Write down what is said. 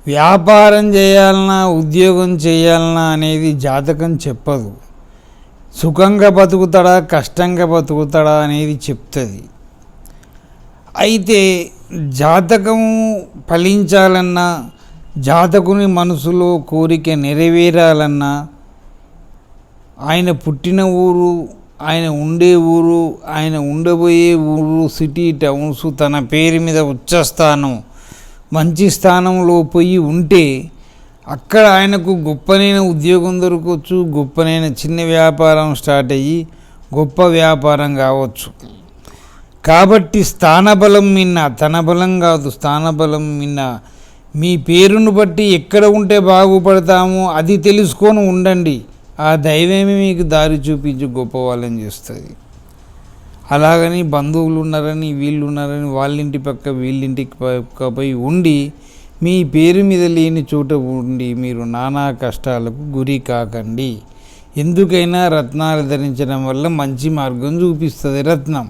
వ్యాపారం చేయాలన్నా ఉద్యోగం చేయాలన్నా అనేది జాతకం చెప్పదు. సుఖంగా బతుకుతాడా కష్టంగా బతుకుతాడా అనేది చెప్తుంది. అయితే జాతకం ఫలించాలన్నా, జాతకుని మనసులో కోరిక నెరవేరాలన్నా, ఆయన పుట్టిన ఊరు, ఆయన ఉండే ఊరు, ఆయన ఉండబోయే ఊరు, సిటీ, టౌన్స్, తన పేరు మీద ఉచ్చస్థానం, మంచి స్థానంలో పోయి ఉంటే అక్కడ ఆయనకు గొప్పనైన ఉద్యోగం దొరకవచ్చు, గొప్పనైన చిన్న వ్యాపారం స్టార్ట్ అయ్యి గొప్ప వ్యాపారం కావచ్చు. కాబట్టి స్థానబలం మిన్న, తన బలం కాదు, స్థానబలం మిన్న. మీ పేరును బట్టి ఎక్కడ ఉంటే బాగుపడతామో అది తెలుసుకొని ఉండండి. ఆ దైవమే మీకు దారి చూపించి గొప్ప వాళ్ళని చేస్తుంది. అలాగని బంధువులు ఉన్నారని, వీళ్ళు ఉన్నారని వాళ్ళింటి పక్క వీళ్ళింటికి పక్క పోయి ఉండి మీ పేరు మీద లేని చోట ఉండి మీరు నానా కష్టాలకు గురి కాకండి. ఎందుకైనా రత్నాలు ధరించడం వల్ల మంచి మార్గం చూపిస్తుంది రత్నం.